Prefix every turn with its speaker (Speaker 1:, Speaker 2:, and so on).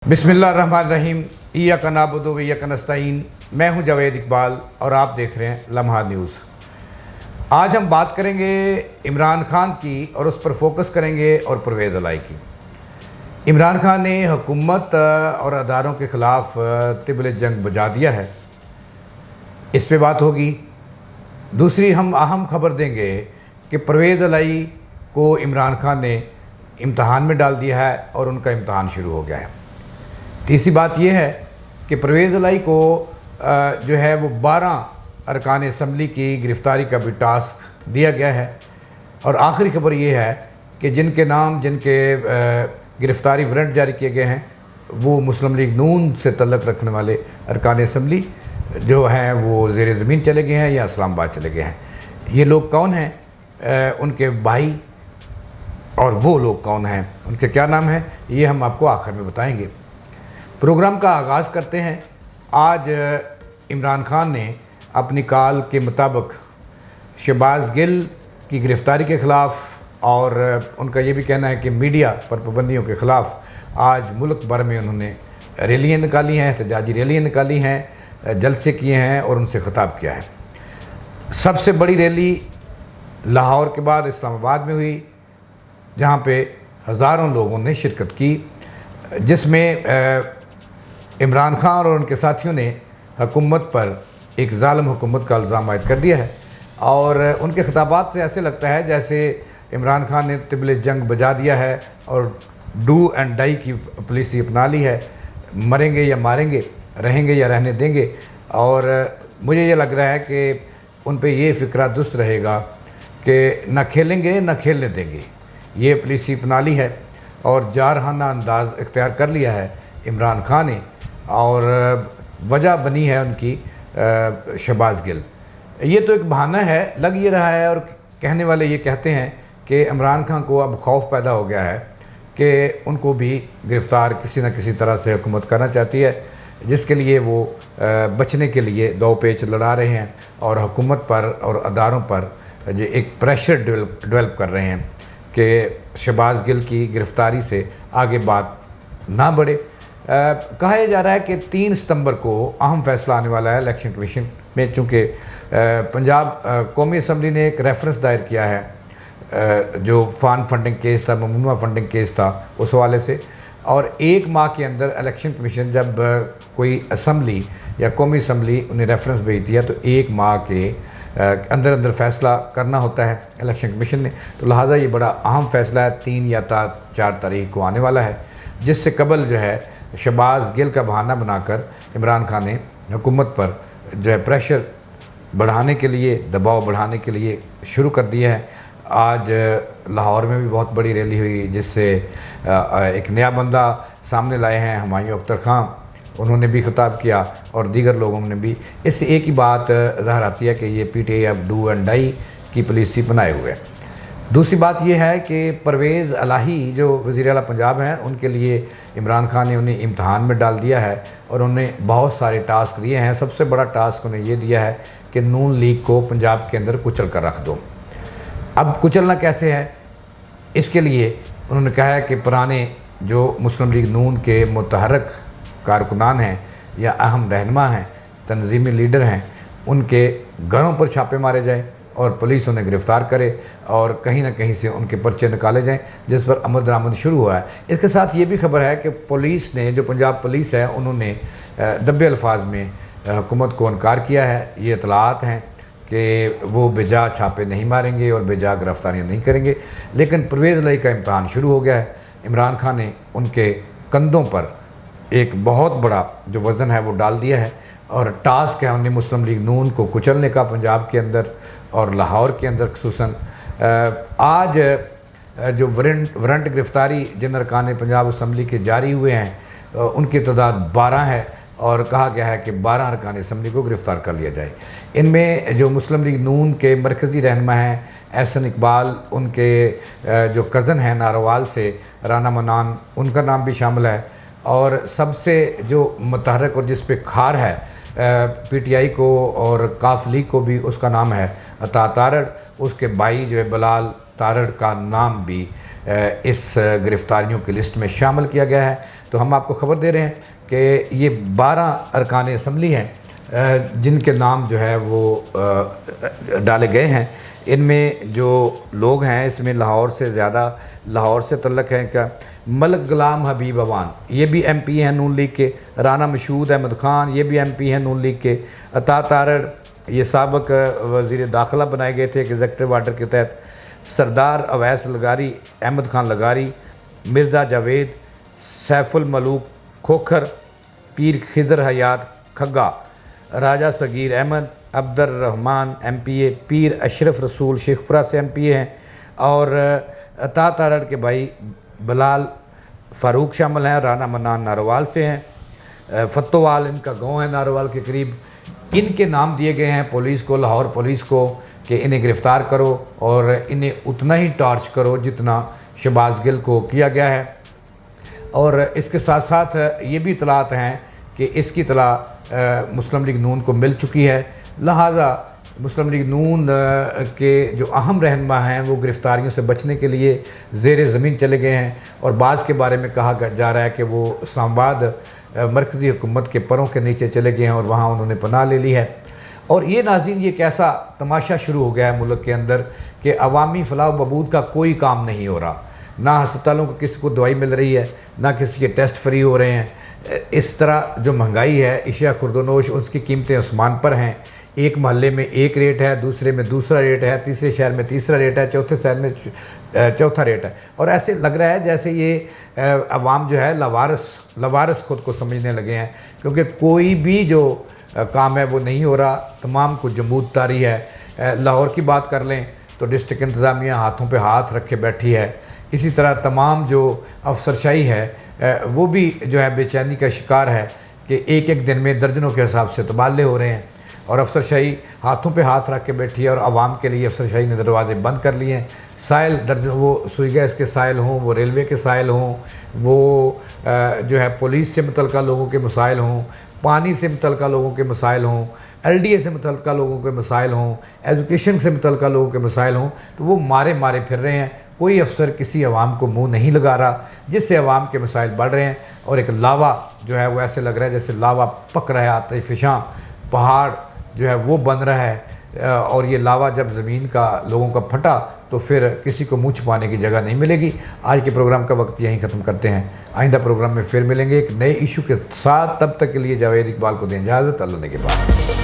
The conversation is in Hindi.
Speaker 1: बिस्मिल्लाहिर्रहमानिर्रहीम। इय्याका नअबुदु व इय्याका नस्तईन। मैं हूं जावेद इकबाल और आप देख रहे हैं लम्हा न्यूज़। आज हम बात करेंगे इमरान खान की और उस पर फोकस करेंगे और परवेज़ इलाही की। इमरान खान ने हुकूमत और अदारों के ख़िलाफ़ तिबल जंग बजा दिया है, इस पे बात होगी। दूसरी हम अहम खबर देंगे कि परवेज़ इलाही को इमरान खान ने इम्तहान में डाल दिया है और उनका इम्तहान शुरू हो गया है। तीसरी बात यह है कि परवेज़ इलाही को जो है वो 12 अरकान असम्बली की गिरफ़्तारी का भी टास्क दिया गया है। और आखिरी खबर ये है कि जिनके गिरफ़्तारी वारंट जारी किए गए हैं वो मुस्लिम लीग नून से तल्लुक़ रखने वाले अरकान असम्बली जो हैं वो ज़ेर ज़मीन चले गए हैं या इस्लामाबाद चले गए हैं। ये लोग कौन हैं, उनके भाई और वो लोग कौन हैं, उनके क्या नाम हैं, ये हम आपको आखिर में बताएंगे। प्रोग्राम का आगाज़ करते हैं। आज इमरान खान ने अपनी कॉल के मुताबिक शहबाज गिल की गिरफ़्तारी के ख़िलाफ़ और उनका ये भी कहना है कि मीडिया पर पाबंदियों के ख़िलाफ़ आज मुल्क भर में उन्होंने रैलियाँ निकाली हैं, एहतजाजी रैलियाँ निकाली हैं, जलसे किए हैं और उनसे ख़िताब किया है। सबसे बड़ी रैली लाहौर के बाद इस्लामाबाद में हुई, जहाँ पे हज़ारों लोगों ने शिरकत की, जिसमें इमरान खान और उनके साथियों ने हुकूमत पर एक ज़ालिम हुकूमत का इल्ज़ाम आयद कर दिया है। और उनके खिताबात से ऐसे लगता है जैसे इमरान खान ने तिबल जंग बजा दिया है और डू एंड डाई की पॉलिसी अपना ली है, मरेंगे या मारेंगे, रहेंगे या रहने देंगे। और मुझे ये लग रहा है कि उन पे ये फ़िक्रा दुरुस्त रहेगा कि न खेलेंगे न खेलने देंगे, ये पॉलिसी अपना ली है और जारहाना अंदाज़ इख्तियार कर लिया है इमरान खान ने। और वजह बनी है उनकी शहबाज गिल। ये तो एक बहाना है, लग ये रहा है, और कहने वाले ये कहते हैं कि इमरान खान को अब खौफ पैदा हो गया है कि उनको भी गिरफ़्तार किसी न किसी तरह से हुकूमत करना चाहती है, जिसके लिए वो बचने के लिए दो पेच लड़ा रहे हैं और हुकूमत पर और अदारों पर जो एक प्रेशर डेवलप कर रहे हैं कि शहबाज गिल की गिरफ़्तारी से आगे बात ना बढ़े। कहा जा रहा है कि 3 सितंबर को अहम फ़ैसला आने वाला है इलेक्शन कमीशन में, चूँकि पंजाब कौमी असम्बली ने एक रेफरेंस दायर किया है जो फ़ान फंडिंग केस था, ममनूआ फंडिंग केस था, उस हवाले से। और 1 माह के अंदर इलेक्शन कमीशन जब कोई असम्बली या कौमी असम्बली उन्हें रेफरेंस भेजती है तो 1 माह के अंदर फ़ैसला करना होता है इलेक्शन कमीशन ने। तो लिहाजा ये बड़ा अहम फ़ैसला है, 3 या 4 तारीख को आने वाला है, जिससे कबल जो है शहबाज गिल का बहाना बनाकर इमरान खान ने हुकूमत पर जो है प्रेशर बढ़ाने के लिए, दबाव बढ़ाने के लिए शुरू कर दिया है। आज लाहौर में भी बहुत बड़ी रैली हुई, जिससे एक नया बंदा सामने लाए हैं हुमायूं अख्तर खान, उन्होंने भी खिताब किया और दीगर लोगों ने भी। इससे एक ही बात ज़ाहिर आती है कि ये पीटीआई अब डू एंड डाई की पॉलिसी बनाए हुए हैं। दूसरी बात यह है कि परवेज़ इलाही जो वज़ीर आला पंजाब हैं, उनके लिए इमरान खान ने उन्हें इम्तहान में डाल दिया है और उन्हें बहुत सारे टास्क दिए हैं। सबसे बड़ा टास्क उन्हें ये दिया है कि नून लीग को पंजाब के अंदर कुचल कर रख दो। अब कुचलना कैसे है, इसके लिए उन्होंने कहा है कि पुराने जो मुस्लिम लीग नून के मुतहर्रिक कारकुनान हैं या अहम रहनुमा हैं, तंजीमी लीडर हैं, उनके घरों पर छापे मारे जाएँ और पुलिस उन्हें गिरफ़्तार करे और कहीं ना कहीं से उनके पर्चे निकाले जाएं, जिस पर अमल दरामद शुरू हुआ है। इसके साथ ये भी खबर है कि पुलिस ने, जो पंजाब पुलिस है, उन्होंने दब्बे अल्फाज में हुकूमत को इनकार किया है। ये इतलात हैं कि वो बेजा छापे नहीं मारेंगे और बेजा गिरफ़्तारियाँ नहीं करेंगे। लेकिन परवेज़ इलाही का इम्तहान शुरू हो गया है। इमरान खान ने उनके कंधों पर एक बहुत बड़ा जो वज़न है वो डाल दिया है और टास्क है उन्हें मुस्लिम लीग नून को कुचलने का पंजाब के अंदर और लाहौर के अंदर खुसूसन। आज जो वारंट गिरफ़्तारी जिन अरकान पंजाब असम्बली के जारी हुए हैं उनकी तादाद 12 है और कहा गया है कि 12 अरकान असम्बली को गिरफ़्तार कर लिया जाए। इनमें जो मुस्लिम लीग नून के मरकज़ी रहनुमा हैं एहसन इकबाल, उनके जो कज़न हैं नारोवाल से राना मनान, उनका नाम भी शामिल है। और सबसे जो मुतहर्रिक और जिस पे खार है पीटीआई को और काफ लीग को भी, उसका नाम है अता तारड़। उसके भाई जो है बलाल तारड़ का नाम भी इस गिरफ़्तारियों की लिस्ट में शामिल किया गया है। तो हम आपको ख़बर दे रहे हैं कि ये 12 अरकान असम्बली हैं जिनके नाम जो है वो डाले गए हैं। इनमें जो लोग हैं इसमें लाहौर से ज़्यादा लाहौर से तल्लक़ है इनका मलिक ग़ुलाम हबीब अवान, ये भी MP हैं नून लीग के। राना मशहूद अहमद ख़ान, ये भी MP हैं नून लीग के। अता तारड़, ये साबिक़ वज़ीर दाखिला बनाए गए थे एग्ज़ेक्टिव आर्डर के तहत। सरदार अवैस लगारी, अहमद ख़ान लगारी, मिर्ज़ा जावेद, सैफुल मलूक खोखर, पीर खिज़र हयात खग्गा, राजा सगीर अहमद, अब्दुर्रहमान MPA, पीर अशरफ रसूल शेखपुरा से MPA हैं। और अता तारड़ के भाई बिलाल फ़ारूक शामिल हैं, राना मन्नान नारोवाल से हैं, फतोवाल इनका गाँव है नारोवाल के करीब। इनके नाम दिए गए हैं पुलिस को, लाहौर पुलिस को, कि इन्हें गिरफ़्तार करो और इन्हें उतना ही टॉर्च करो जितना शहबाज गिल को किया गया है। और इसके साथ साथ ये भी इतलात हैं कि इसकी इतला मुस्लिम लीग नून को मिल चुकी है, लिहाजा मुस्लिम लीग नून के जो अहम रहनुमा हैं वो गिरफ़्तारियों से बचने के लिए ज़ेर ज़मीन चले गए हैं। और बाज़ के बारे में कहा जा रहा है कि वो इस्लामाबाद मरकज़ी हुकूमत के परों के नीचे चले गए हैं और वहाँ उन्होंने पनाह ले ली है। और ये नाज़रीन, ये कैसा तमाशा शुरू हो गया है मुल्क के अंदर कि अवामी फ़लाह बहबूद का कोई काम नहीं हो रहा, ना हस्पतालों को किसी को दवाई मिल रही है, ना किसी के टेस्ट फ्री हो रहे हैं। इस तरह जो महंगाई है, इशिया खुर्दनोश, उसकी कीमतें आसमान पर हैं। एक महल्ले में एक रेट है, दूसरे में दूसरा रेट है, तीसरे शहर में तीसरा रेट है, चौथे शहर में चौथा रेट है। और ऐसे लग रहा है जैसे ये अवाम जो है लवारस खुद को समझने लगे हैं, क्योंकि कोई भी जो काम है वो नहीं हो रहा, तमाम को जमूद तारी है। लाहौर की बात कर लें तो डिस्ट्रिक्ट इंतज़ामिया हाथों पे हाथ रख के बैठी है। इसी तरह तमाम जो अफसरशाही है वो भी जो है बेचैनी का शिकार है कि एक एक दिन में दर्जनों के हिसाब से तबादले हो रहे हैं और अफसरशाही हाथों पे हाथ रख के बैठी है। और आवाम के लिए अफसरशाही ने दरवाजे बंद कर लिए हैं। साइल दर्जनों, वो सुई गैस के साइल हों, वो रेलवे के साइल हों, वो जो है पुलिस से मुतल्लिक़ा लोगों के मसाइल हों, पानी से मुतल्लिक़ा लोगों के मसाइल हों, LDA से मुतल्लिक़ा लोगों के मसाइल हों, एजुकेशन से मुतल्लिक़ा लोगों के मसाइल हों, तो वो मारे फिर रहे हैं। कोई अफसर किसी अवाम को मुंह नहीं लगा रहा, जिससे अवाम के मसाइल बढ़ रहे हैं। और एक लावा जो है वो ऐसे लग रहा है जैसे लावा पक रहा है, आतिफ़िशां पहाड़ जो है वो बन रहा है। और ये लावा जब ज़मीन का लोगों का फटा तो फिर किसी को मुँह छुपाने की जगह नहीं मिलेगी। आज के प्रोग्राम का वक्त यहीं ख़त्म करते हैं। आइंदा प्रोग्राम में फिर मिलेंगे एक नए इशू के साथ। तब तक के लिए जावेद इकबाल को दें इजाज़त। अल्लाह ने के बाद।